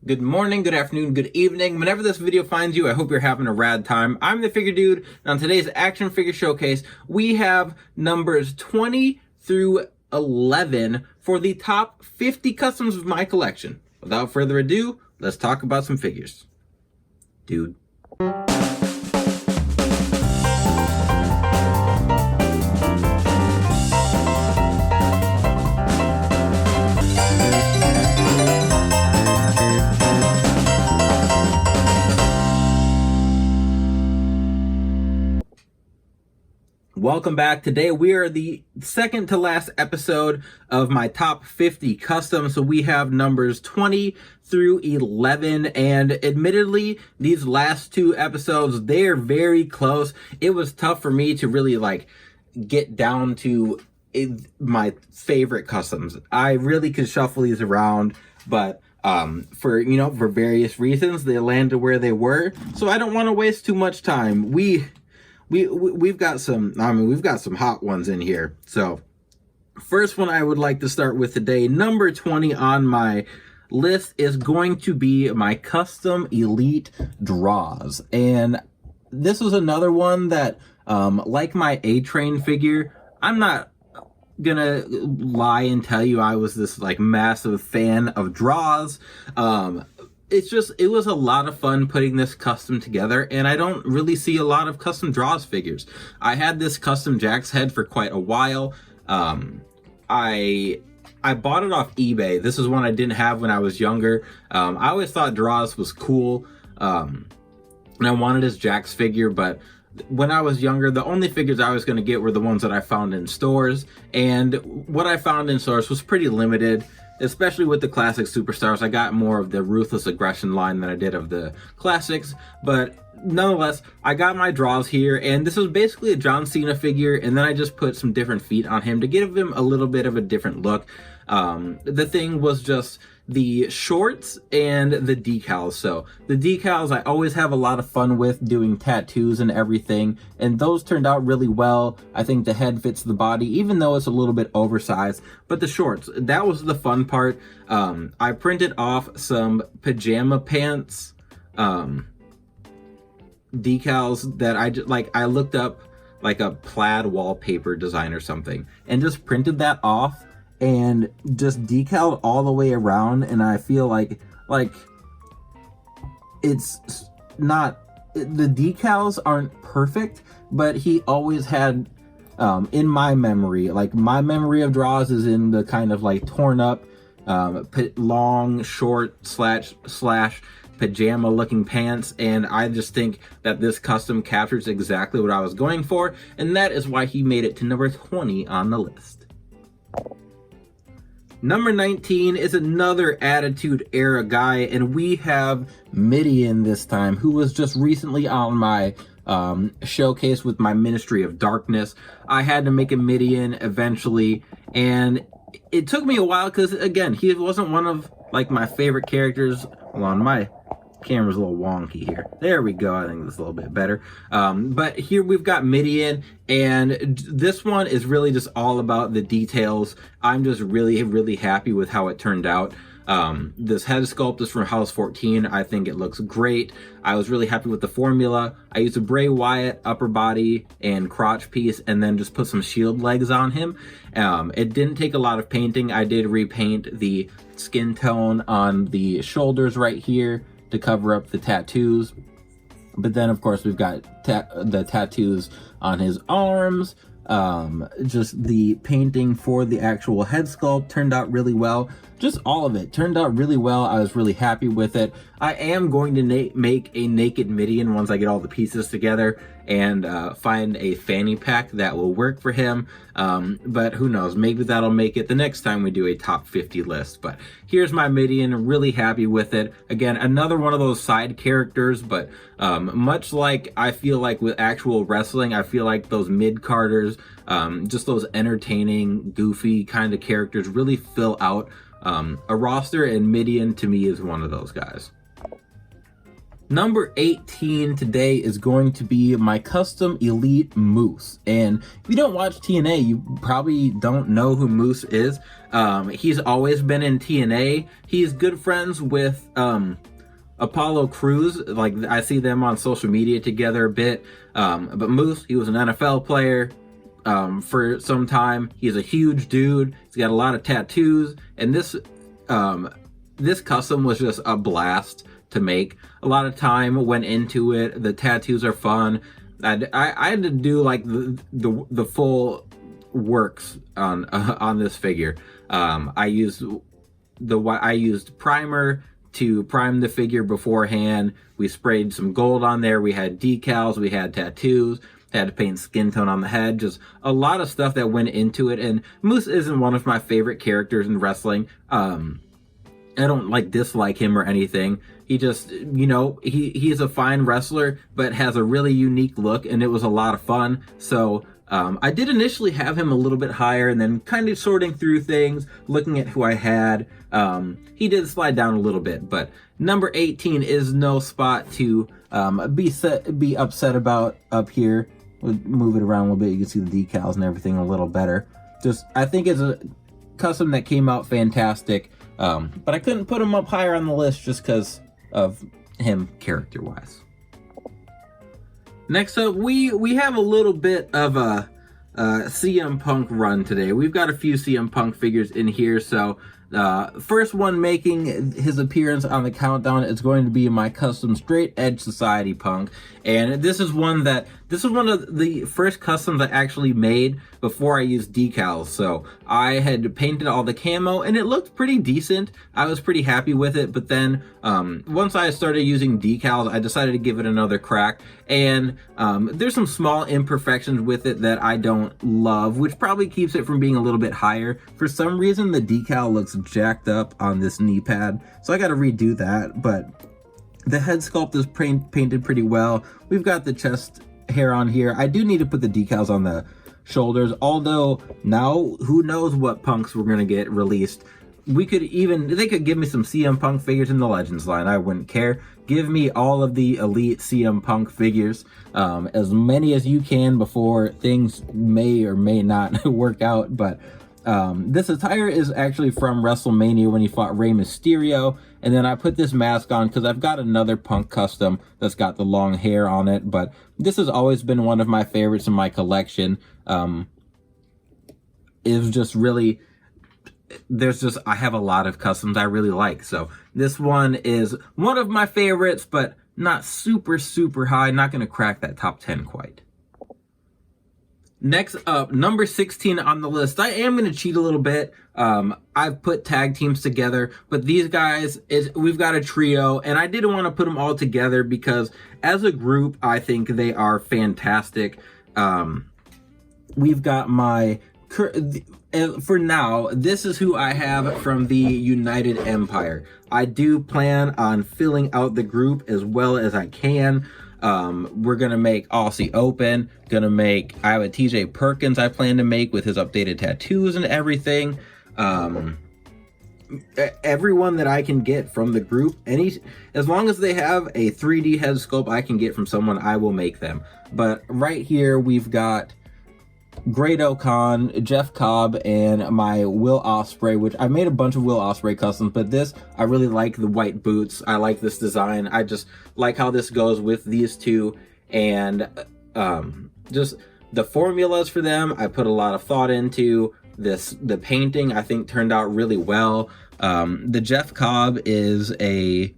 Good morning, good afternoon, good evening. Whenever this video finds you, I hope you're having a rad time. I'm the Figure Dude, and on today's action figure showcase, we have numbers 20 through 11 for the top 50 customs of my collection. Without further ado, let's talk about some figures. Dude. Welcome back. Today we are the second to last episode of my top 50 custom. So we have numbers 20 through 11, and admittedly these last two episodes, they're very close. It was tough for me to really get down to my favorite customs. I really could shuffle these around, but for various reasons they landed where they were. So I don't want to waste too much time. We've got some hot ones in here. So first one I would like to start with today, number 20 on my list, is going to be my custom elite draws. And this was another one that, like my A-Train figure, I'm not gonna lie and tell you I was this massive fan of draws. It was a lot of fun putting this custom together, and I don't really see a lot of custom draws figures. I had this custom Jack's head for quite a while. I bought it off eBay. This is one I didn't have when I was younger. I always thought draws was cool, and I wanted his Jack's figure, but when I was younger, the only figures I was going to get were the ones that I found in stores, and what I found in stores was pretty limited. Especially with the classic superstars, I got more of the Ruthless Aggression line than I did of the classics, but nonetheless, I got my draws here, and this is basically a John Cena figure, and then I just put some different feet on him to give him a little bit of a different look. The thing was just the shorts and the decals. So the decals I always have a lot of fun with doing tattoos and everything, and those turned out really well. I think the head fits the body, even though it's a little bit oversized, but the shorts, that was the fun part. I printed off some pajama pants decals that I looked up a plaid wallpaper design or something and just printed that off and just decaled all the way around. And I feel like it's not, the decals aren't perfect, but he always had, in my memory, my memory of draws is in the kind of torn up, long, short, slash pajama looking pants, and I just think that this custom captures exactly what I was going for, and that is why he made it to number 20 on the list. Number 19 is another Attitude Era guy, and we have Midian this time, who was just recently on my showcase with my Ministry of Darkness. I had to make a Midian eventually, and it took me a while because, again, he wasn't one of my favorite characters. Hold on, my camera's a little wonky here. There we go. I think that's a little bit better. But here we've got Midian, and this one is really just all about the details. I'm just really, really happy with how it turned out. This head sculpt is from House 14. I think it looks great. I was really happy with the formula. I used a Bray Wyatt upper body and crotch piece, and then just put some shield legs on him. It didn't take a lot of painting. I did repaint the skin tone on the shoulders right here to cover up the tattoos, but then of course we've got the tattoos on his arms. Just the painting for the actual head sculpt turned out really well. Just all of it turned out really well. I was really happy with it. I am going to make a naked Midian once I get all the pieces together and find a fanny pack that will work for him. But who knows, maybe that'll make it the next time we do a top 50 list. But here's my Midian, really happy with it. Again, another one of those side characters, but much like I feel like with actual wrestling, I feel like those mid-carders, just those entertaining, goofy kind of characters really fill out a roster, and Midian to me is one of those guys. Number 18 today is going to be my custom Elite Moose. And if you don't watch TNA, you probably don't know who Moose is. He's always been in TNA. He's good friends with Apollo Crews. Like, I see them on social media together a bit. But Moose, he was an NFL player for some time. He's a huge dude. He's got a lot of tattoos. And this custom was just a blast to make. A lot of time went into it. The tattoos are fun. I had to do like the full works on this figure. I used primer to prime the figure beforehand. We sprayed some gold on there. We had decals. We had tattoos. Had to paint skin tone on the head. Just a lot of stuff that went into it. And Moose isn't one of my favorite characters in wrestling. I don't like dislike him or anything. He just, he's a fine wrestler, but has a really unique look, and it was a lot of fun. So I did initially have him a little bit higher, and then kind of sorting through things, looking at who I had, he did slide down a little bit. But number 18 is no spot to be upset about up here. We'll move it around a little bit. You can see the decals and everything a little better. I think it's a custom that came out fantastic. But I couldn't put him up higher on the list just because of him character-wise. Next up, we have a little bit of a CM Punk run today. We've got a few CM Punk figures in here, so first one making his appearance on the countdown is going to be my custom Straight Edge Society Punk. And this is one of the first customs I actually made before I used decals. So I had painted all the camo and it looked pretty decent. I was pretty happy with it. But then once I started using decals, I decided to give it another crack. And there's some small imperfections with it that I don't love, which probably keeps it from being a little bit higher. For some reason, the decal looks jacked up on this knee pad. So I got to redo that. But the head sculpt is painted pretty well. We've got the chest hair on here. I do need to put the decals on the shoulders, although now who knows what Punks we're going to get released. They could give me some CM Punk figures in the Legends line. I wouldn't care. Give me all of the Elite CM Punk figures, as many as you can before things may or may not work out. But this attire is actually from WrestleMania when he fought Rey Mysterio. And then I put this mask on because I've got another Punk custom that's got the long hair on it. But this has always been one of my favorites in my collection. It's just really... I have a lot of customs I really like. So this one is one of my favorites, but not super, super high. Not going to crack that top 10 quite. Next up, number 16 on the list. I am going to cheat a little bit. I've put tag teams together, but these guys, we've got a trio, and I didn't want to put them all together because as a group, I think they are fantastic. We've got for now, this is who I have from the United Empire. I do plan on filling out the group as well as I can. We're going to make Aussie Open. I have a TJ Perkins I plan to make with his updated tattoos and everything. Everyone that I can get from the group, as long as they have a 3D head sculpt I can get from someone, I will make them. But right here, we've got Grado Khan, Jeff Cobb, and my Will Ospreay, which I made a bunch of Will Ospreay customs, but this, I really like the white boots. I like this design. I just like how this goes with these two, and just the formulas for them, I put a lot of thought into. The painting, I think, turned out really well. The Jeff Cobb I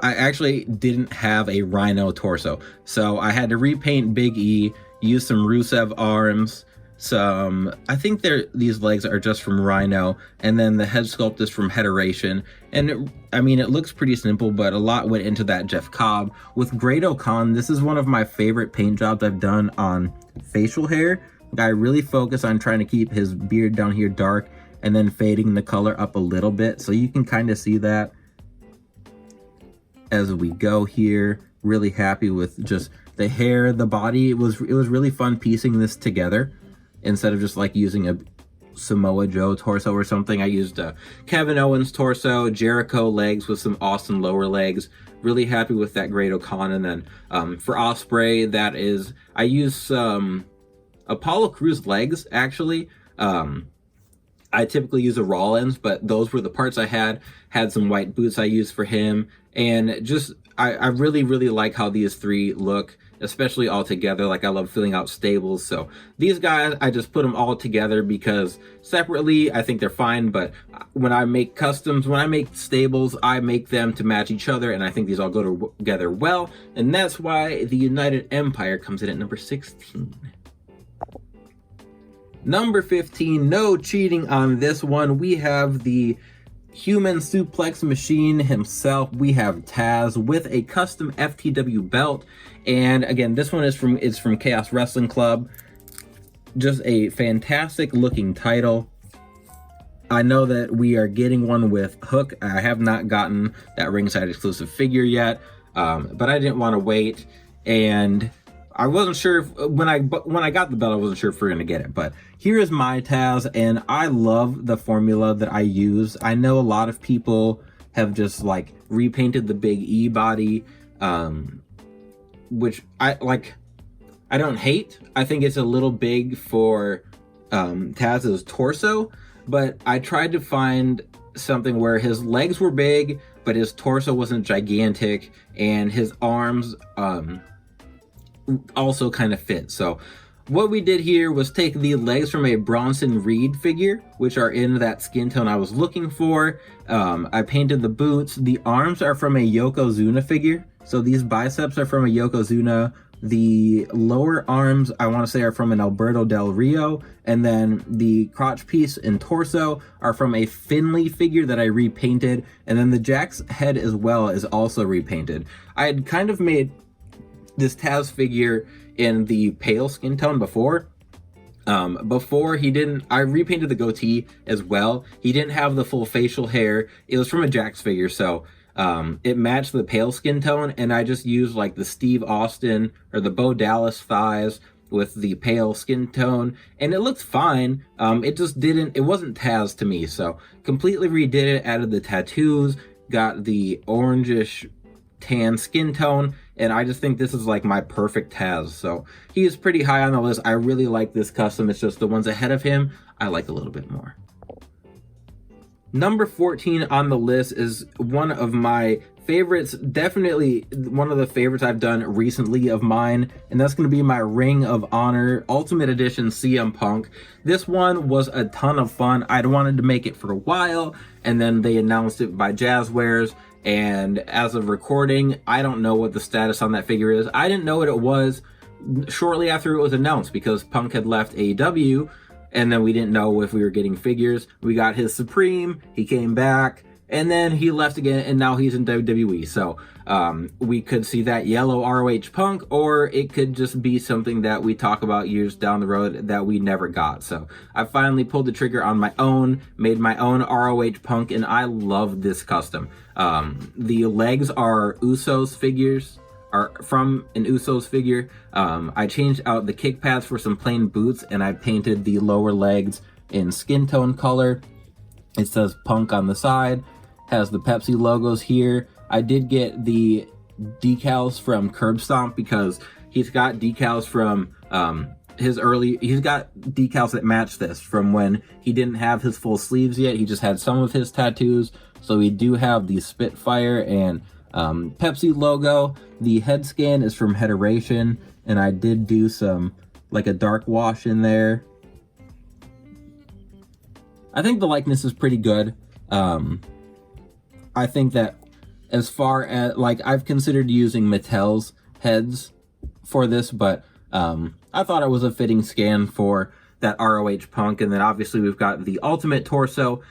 actually didn't have a Rhino torso, so I had to repaint Big E, use some Rusev arms, I think these legs are just from Rhino, and then the head sculpt is from Hederation. And it looks pretty simple, but a lot went into that Jeff Cobb. With Grado Khan, this is one of my favorite paint jobs I've done on facial hair. I really focus on trying to keep his beard down here dark and then fading the color up a little bit, so you can kind of see that as we go here. Really happy with just the hair, the body. It was really fun piecing this together instead of just like using Samoa Joe torso or something. I used Kevin Owens torso, Jericho legs with some Austin lower legs. Really happy with that Great O'Con. And then for Ospreay, that is, I use Apollo Crews legs actually. I typically use a Rollins, but those were the parts I had. Had some white boots I used for him, and just I really like how these three look, especially all together. Like, I love filling out stables. So these guys, I just put them all together because separately I think they're fine, but when I make customs, when I make stables, I make them to match each other, and I think these all go together well, and that's why the United Empire comes in at number 16. Number 15, no cheating on this one. We have the human suplex machine himself. We have Taz with a custom FTW belt. And again, this one is from Chaos Wrestling Club. Just a fantastic looking title. I know that we are getting one with Hook. I have not gotten that ringside exclusive figure yet, but I didn't want to wait. And I wasn't sure if, when I got the belt, I wasn't sure if we were going to get it, but here is my Taz, and I love the formula that I use. I know a lot of people have just like repainted the Big E body, which I don't hate. I think it's a little big for Taz's torso, but I tried to find something where his legs were big, but his torso wasn't gigantic, and his arms also kind of fit. So what we did here was take the legs from a Bronson Reed figure, which are in that skin tone I was looking for. I painted the boots. The arms are from a Yokozuna figure, so these biceps are from a Yokozuna. The lower arms, I want to say, are from an Alberto Del Rio, and then the crotch piece and torso are from a Finley figure that I repainted, and then the Jack's head as well is also repainted. I had kind of made this Taz figure in the pale skin tone before. I repainted the goatee as well. He didn't have the full facial hair. It was from a Jax figure, so it matched the pale skin tone, and I just used like the Steve Austin or the Bo Dallas thighs with the pale skin tone, and it looked fine. It wasn't Taz to me, so completely redid it, added the tattoos, got the orangish tan skin tone, and I just think this is like my perfect Taz. So he is pretty high on the list. I really like this custom. It's just the ones ahead of him I like a little bit more. Number 14 on the list is one of my favorites, definitely one of the favorites I've done recently of mine, and that's going to be my Ring of Honor Ultimate Edition CM Punk. This one was a ton of fun. I'd wanted to make it for a while, and then they announced it by Jazzwares, and as of recording, I don't know what the status on that figure is. I didn't know what it was shortly after it was announced because Punk had left AEW, and then we didn't know if we were getting figures. We got his Supreme, he came back, and then he left again, and now he's in WWE. So we could see that yellow ROH Punk, or it could just be something that we talk about years down the road that we never got. So I finally pulled the trigger on my own, made my own ROH Punk, and I love this custom. The legs are Usos figures, are from an Usos figure. I changed out the kick pads for some plain boots, and I painted the lower legs in skin tone color. It says Punk on the side, has the Pepsi logos here. I did get the decals from Curb Stomp because he's got decals from he's got decals that match this from when he didn't have his full sleeves yet. He just had some of his tattoos. So we do have the Spitfire and Pepsi logo. The head scan is from Heteration, and I did do some like a dark wash in there. I think the likeness is pretty good. I think that as far as like I've considered using Mattel's heads for this, but I thought it was a fitting scan for that ROH Punk. And then obviously we've got the Ultimate Torso.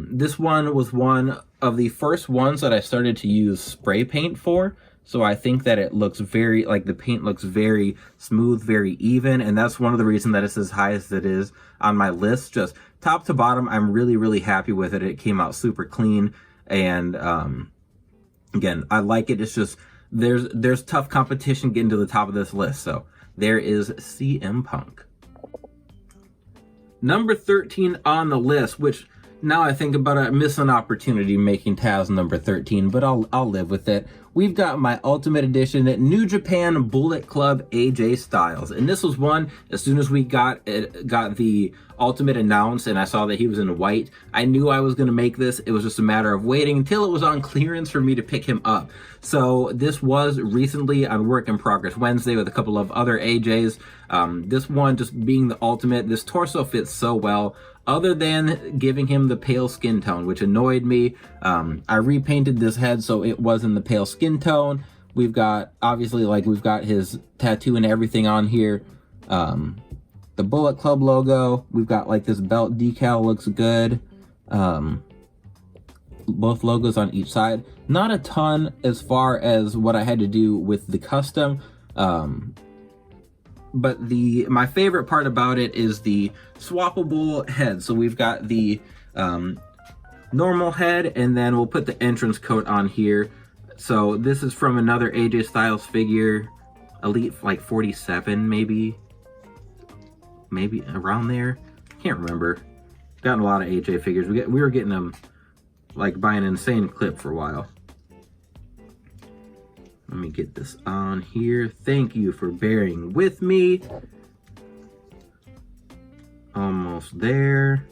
This one was one of the first ones that I started to use spray paint for. So I think that it looks very, like the paint looks very smooth, very even. And that's one of the reasons that it's as high as it is on my list. Just top to bottom, I'm really happy with it. It came out super clean. And again, I like it. It's just, there's tough competition getting to the top of this list. So there is CM Punk. Number 13 on the list, which now I think about it, I miss an opportunity making Taz number 13, but I'll live with it. We've got my Ultimate Edition New Japan Bullet Club AJ Styles. And this was one, as soon as we got the Ultimate announced and I saw that he was in white, I knew I was going to make this. It was just a matter of waiting until it was on clearance for me to pick him up. So this was recently on Work in Progress Wednesday with a couple of other AJs. This one just being the Ultimate, this torso fits so well. Other than giving him the pale skin tone, which annoyed me. I repainted this head so it was in the pale skin tone. We've got, obviously, like, we've got his tattoo and everything on here. The Bullet Club logo. We've got, like, this belt decal looks good. Both logos on each side. Not a ton as far as what I had to do with the custom. But my favorite part about it is the swappable head. So we've got the normal head, and then we'll put the entrance coat on here. So this is from another AJ Styles figure, Elite like 47 maybe around there. Can't remember. Gotten a lot of AJ figures. We were getting them like by an insane clip for a while. Let me get this on here. Thank you for bearing with me. Almost there.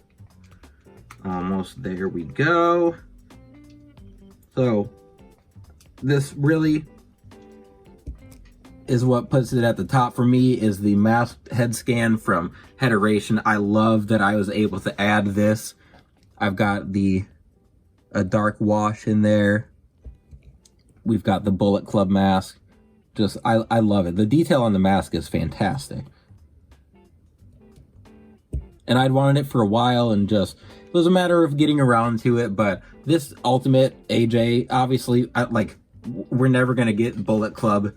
Almost there we go. So this really is what puts it at the top for me, is the masked head scan from Headeration. I love that I was able to add this. I've got a dark wash in there. We've got the Bullet Club mask. Just, I love it. The detail on the mask is fantastic. And I'd wanted it for a while, and just, it was a matter of getting around to it. But this Ultimate AJ, obviously, we're never going to get Bullet Club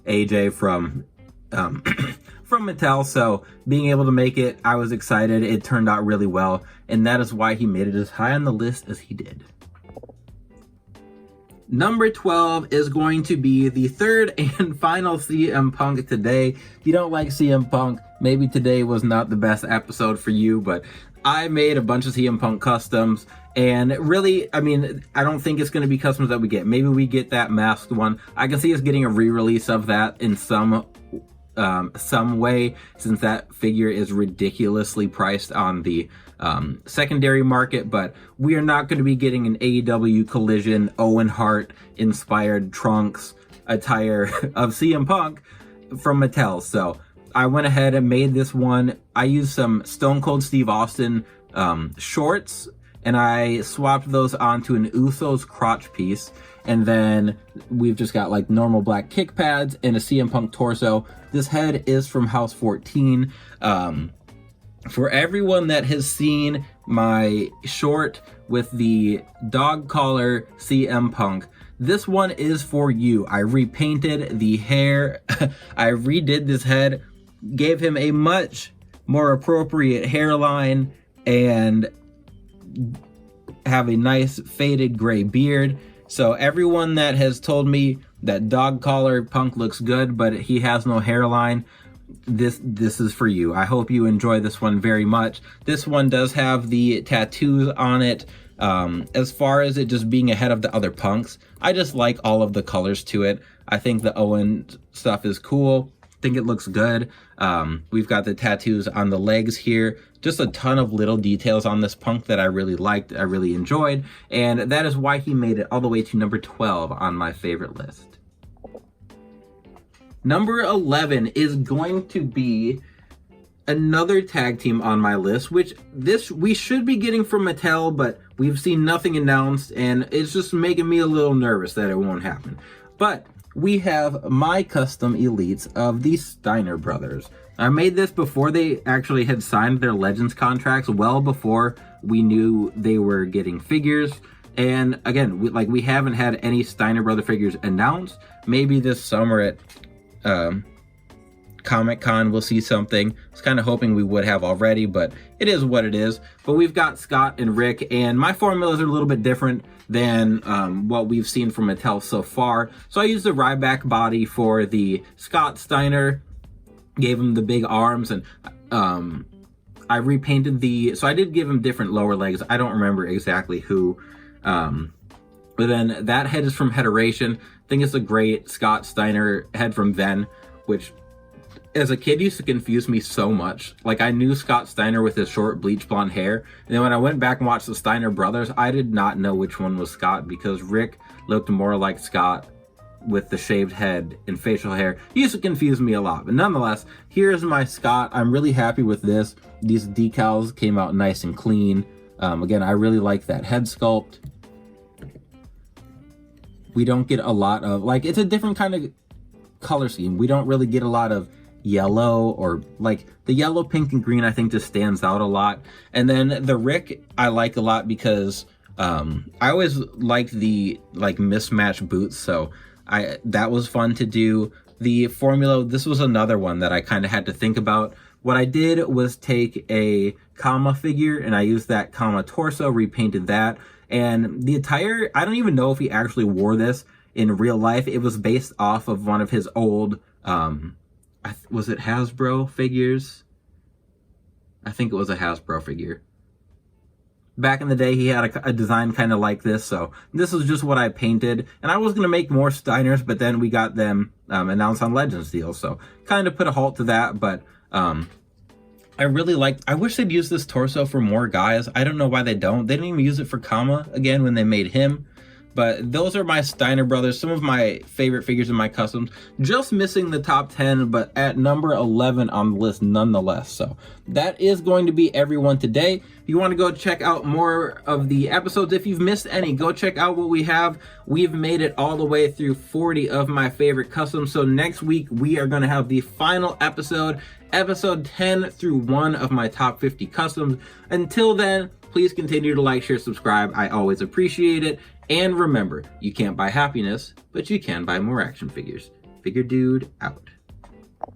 AJ from from Mattel. So being able to make it, I was excited. It turned out really well. And that is why he made it as high on the list as he did. Number 12 is going to be the third and final CM Punk today. If you don't like CM Punk, maybe today was not the best episode for you, but I made a bunch of CM Punk customs, and really, I mean, I don't think it's going to be customs that we get. Maybe we get that masked one. I can see us getting a re-release of that in some way, since that figure is ridiculously priced on the secondary market. But we are not going to be getting an AEW Collision Owen Hart inspired Trunks attire of CM Punk from Mattel. So I went ahead and made this one. I used some Stone Cold Steve Austin shorts, and I swapped those onto an Usos crotch piece. And then we've just got like normal black kick pads and a CM Punk torso. This head is from House 14. For everyone that has seen my short with the dog collar CM Punk, this one is for you. I repainted the hair. I redid this head, gave him a much more appropriate hairline, and have a nice faded gray beard. So everyone that has told me that dog collar Punk looks good, but he has no hairline, this is for you. I hope you enjoy this one very much. This one does have the tattoos on it. As far as it just being ahead of the other Punks, I just like all of the colors to it. I think the Owen stuff is cool. I think it looks good. We've got the tattoos on the legs here. Just a ton of little details on this Punk that I really liked, I really enjoyed, and that is why he made it all the way to number 12 on my favorite list. Number 11 is going to be another tag team on my list, which we should be getting from Mattel, but we've seen nothing announced, and it's just making me a little nervous that it won't happen. But we have my custom elites of the Steiner brothers. I made this before they actually had signed their Legends contracts, well before we knew they were getting figures. And again, we haven't had any Steiner brother figures announced. Maybe this summer at Comic-Con we'll see something. I was kind of hoping we would have already, but it is what it is. But we've got Scott and Rick, and my formulas are a little bit different than what we've seen from Mattel so far. So I used the Ryback body for the Scott Steiner, gave him the big arms, and I repainted so I did give him different lower legs. I don't remember exactly who. But then that head is from Heteration. I think it's a great Scott Steiner head from then, which as a kid used to confuse me so much. Like, I knew Scott Steiner with his short bleach blonde hair, and then when I went back and watched the Steiner brothers, I did not know which one was Scott, because Rick looked more like Scott with the shaved head and facial hair. He used to confuse me a lot, but nonetheless, here's my Scott. I'm really happy with this. These decals came out nice and clean. Again, I really like that head sculpt. We don't get a lot of, like, it's a different kind of color scheme. We don't really get a lot of yellow, or like the yellow, pink, and green I think just stands out a lot. And then the Rick I like a lot because I always liked the like mismatched boots, so that was fun to do. The formula, this was another one that I kind of had to think about. What I did was take a Kama figure and I used that Kama torso, repainted that, and the attire, I don't even know if he actually wore this in real life. It was based off of one of his old was it Hasbro figures? I think it was a Hasbro figure. Back in the day, he had a design kind of like this, so this is just what I painted. And I was going to make more Steiners, but then we got them announced on Legends deals, so kind of put a halt to that. But I wish they'd use this torso for more guys. I don't know why they don't. They didn't even use it for Kama, again, when they made him. But those are my Steiner brothers, some of my favorite figures in my customs. Just missing the top 10, but at number 11 on the list nonetheless. So that is going to be everyone today. If you want to go check out more of the episodes, if you've missed any, go check out what we have. We've made it all the way through 40 of my favorite customs. So next week, we are going to have the final episode, episode 10 through 1 of my top 50 customs. Until then, please continue to like, share, subscribe. I always appreciate it. And remember, you can't buy happiness, but you can buy more action figures. Figure Dude out.